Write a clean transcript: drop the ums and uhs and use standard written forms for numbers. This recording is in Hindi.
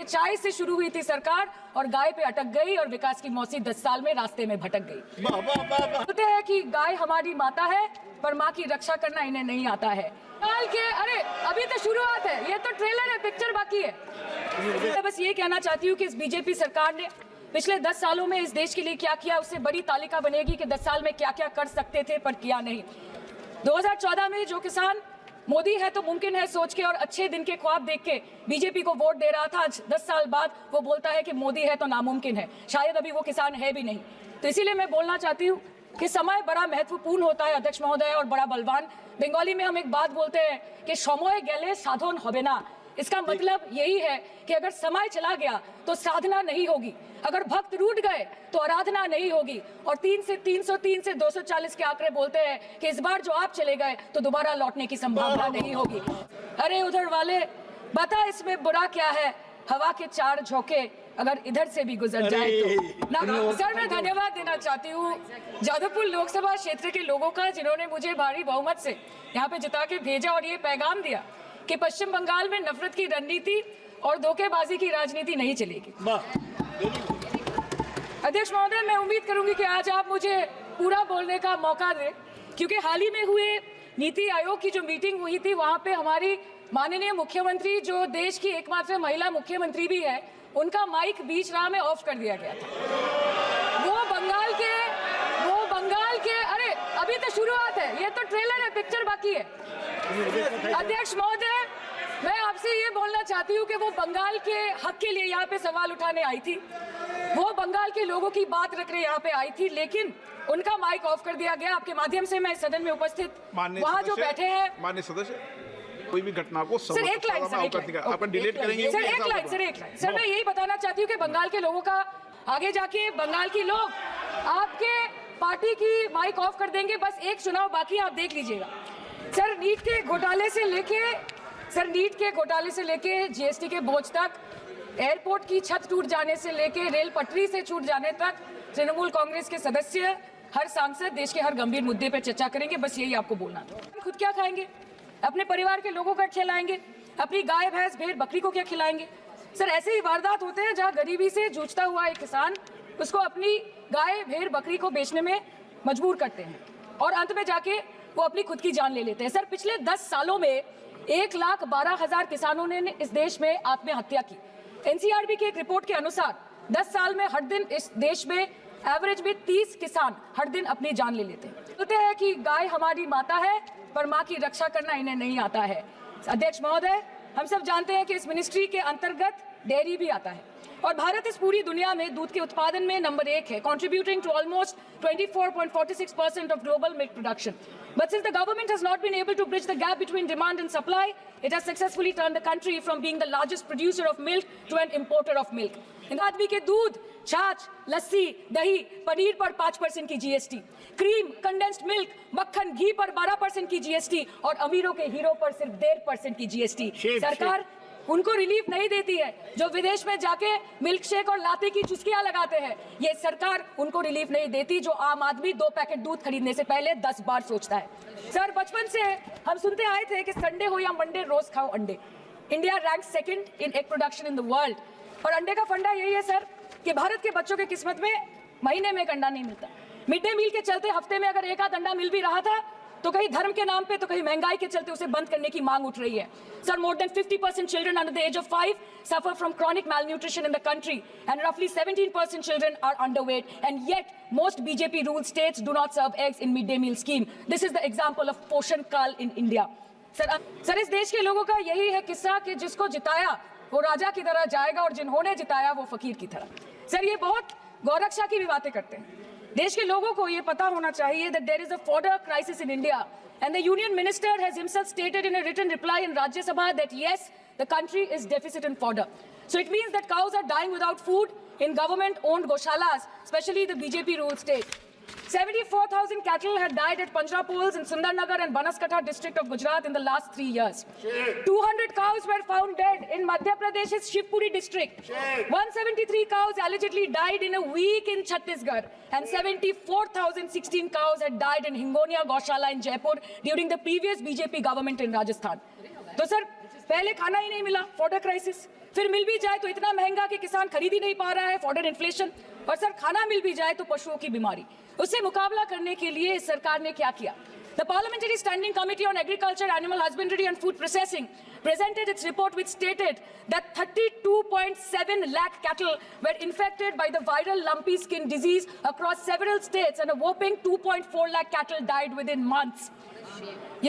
चाय से शुरू हुई थी सरकार और गाय पे अटक गई और विकास की मौसी 10 साल में रास्ते में भटक गई। बोलते हैं कि गाय हमारी माता है पर माँ की रक्षा करना इन्हें नहीं आता है। अरे अभी तो शुरुआत है, ये तो ट्रेलर है, पिक्चर बाकी है। मैं बस ये कहना चाहती हूँ कि इस बीजेपी सरकार ने पिछले 10 सालों में इस देश के लिए क्या किया, उससे बड़ी तालिका बनेगी कि 10 साल में क्या क्या कर सकते थे पर किया नहीं। 2014 में जो किसान मोदी है तो मुमकिन है सोच के और अच्छे दिन के ख्वाब देख के बीजेपी को वोट दे रहा था, आज 10 साल बाद वो बोलता है कि मोदी है तो नामुमकिन है। शायद अभी वो किसान है भी नहीं। तो इसीलिए मैं बोलना चाहती हूँ कि समय बड़ा महत्वपूर्ण होता है अध्यक्ष महोदय और बड़ा बलवान। बंगाली में हम एक बात बोलते हैं कि समय गेले साधन होबे ना। इसका मतलब यही है कि अगर समय चला गया तो साधना नहीं होगी, अगर भक्त रूठ गए तो आराधना नहीं होगी। और 3 से 303 से 240 के आंकड़े बोलते हैं कि इस बार जो आप चले गए तो दोबारा लौटने की संभावना नहीं होगी। अरे उधर वाले बता इसमें बुरा क्या है, हवा के 4 झोंके अगर इधर से भी गुजर जाए तो। सर मैं धन्यवाद देना चाहती हूँ जादवपुर लोकसभा क्षेत्र के लोगों का, जिन्होंने मुझे भारी बहुमत से यहाँ पे जिता के भेजा और ये पैगाम दिया कि पश्चिम बंगाल में नफरत की रणनीति और धोखेबाजी की राजनीति नहीं चलेगी। अध्यक्ष महोदय, मैं उम्मीद करूंगी कि आज आप मुझे पूरा बोलने का मौका दें, क्योंकि हाल ही में हुए नीति आयोग की जो मीटिंग हुई थी वहां पे हमारी माननीय मुख्यमंत्री, जो देश की एकमात्र महिला मुख्यमंत्री भी है, उनका माइक बीच राह में ऑफ कर दिया गया था। वो बंगाल के अरे अभी तो शुरुआत है, ये तो ट्रेलर है, पिक्चर बाकी है। अध्यक्ष महोदय, मैं आपसे ये बोलना चाहती हूँ कि वो बंगाल के हक के लिए यहाँ पे सवाल उठाने आई थी, वो बंगाल के लोगों की बात रखने यहाँ पे आई थी, लेकिन उनका माइक ऑफ कर दिया गया। आपके माध्यम से मैं सदन में उपस्थित वहाँ जो बैठे हैं माननीय सदस्य, कोई भी घटना को सर एक लाइन डिलीट करेंगे सर, एक लाइन सर मैं यही बताना चाहती हूँ कि बंगाल के लोगों का आगे जाके बंगाल के लोग आपके पार्टी की माइक ऑफ कर देंगे। बस एक चुनाव बाकी, आप देख लीजिएगा। सर नीट के घोटाले से लेके जीएसटी के बोझ तक, एयरपोर्ट की छत टूट जाने से लेके रेल पटरी से छूट जाने तक, तृणमूल कांग्रेस के सदस्य, हर सांसद देश के हर गंभीर मुद्दे पर चर्चा करेंगे। बस यही आपको बोलना था। खुद क्या खाएंगे, अपने परिवार के लोगों का खिलाएंगे, अपनी गाय भैंस भेड़ बकरी को क्या खिलाएंगे? सर ऐसे ही वारदात होते हैं जहां गरीबी से जूझता हुआ एक किसान उसको अपनी गाय भेड़ बकरी को बेचने में मजबूर करते हैं और अंत में जाके वो अपनी खुद की जान ले लेते हैं। सर पिछले 10 सालों में 1,12,000 किसानों ने इस देश में आत्महत्या की। एनसीआरबी की एक रिपोर्ट के अनुसार 10 साल में हर दिन इस देश में एवरेज में 30 किसान हर दिन अपनी जान ले लेते हैं। बोलते हैं कि गाय हमारी माता है पर माँ की रक्षा करना इन्हें नहीं आता है। अध्यक्ष महोदय, हम सब जानते हैं कि इस मिनिस्ट्री के अंतर्गत डेयरी भी आता है और भारत इस पूरी दुनिया में दूध के उत्पादन में नंबर 1 है, contributing to almost 24.46% of global milk production. But since the government has not been able to bridge the gap between demand and supply, it has successfully turned the country from being the largest producer of milk to an importer of milk. इन आदमी के दूध, छाछ, लस्सी, दही, पनीर पर 5% की जीएसटी, क्रीम, कंडेंस्ड मिल्क, मक्खन, घी पर 12% की जीएसटी और अमीरों के हीरो पर सिर्फ 1.5% की जीएसटी। सरकार उनको रिलीफ नहीं देती है जो विदेश में जाके मिल्क शेक और लाते की चुस्कियां लगाते हैं। ये सरकार उनको रिलीफ नहीं देती जो आम आदमी 2 पैकेट दूध खरीदने से पहले 10 बार सोचता है। सर बचपन से हम सुनते आए थे कि संडे हो या मंडे रोज खाओ अंडे। India rank 2nd in egg production in the world और अंडे का फंडा यही है सर कि भारत के बच्चों के किस्मत में महीने में एक अंडा नहीं मिलता। मिड डे मील के चलते हफ्ते में अगर एक आध अंडा मिल भी रहा था तो कहीं धर्म के नाम पे तो कहीं महंगाई के चलते उसे बंद करने की मांग उठ रही है। Sir more than 50% children under the age of 5 suffer from chronic malnutrition in the country and roughly 17% children are underweight, and yet most BJP ruled states do not serve eggs in mid-day meal scheme. This is the example of Poshan Kal in India. Sir इस देश के लोगों का यही है किस्सा कि जिसको जिताया वो राजा की तरह जाएगा और जिन्होंने जिताया वो फकीर की तरह। सर ये बहुत गौरक्षा की भी बातें करते हैं। देश के लोगों को ये पता होना चाहिए that there is a fodder crisis in India, and the union minister has himself stated in a written reply in Rajya Sabha that yes, the country is deficit in fodder. So it means that cows are dying without food in government-owned goshalas, especially the BJP-ruled state. 74,000 cattle had died at Panjrapols in Sundarnagar and Banaskantha district of Gujarat in the last 3 years. 200 cows were found dead in Madhya Pradesh's Shivpuri district. 173 cows allegedly died in a week in Chhattisgarh, and 74,016 cows had died in Hingonia Gaushala in Jaipur during the previous BJP government in Rajasthan. तो सर पहले खाना ही नहीं मिला, फॉडर क्राइसिस, फिर मिल भी जाए तो इतना महंगा कि किसान खरीद ही नहीं पा रहा है, फॉडर इन्फ्लेशन, और सर खाना मिल भी जाए तो पशुओं की बीमारी। उससे मुकाबला करने के लिए इस सरकार ने क्या किया? The Parliamentary Standing Committee on Agriculture, Animal Husbandry and Food Processing presented its report which stated that 32.7 lakh cattle were infected by the viral lumpy skin disease across several states and a whopping 2.4 lakh cattle died within months.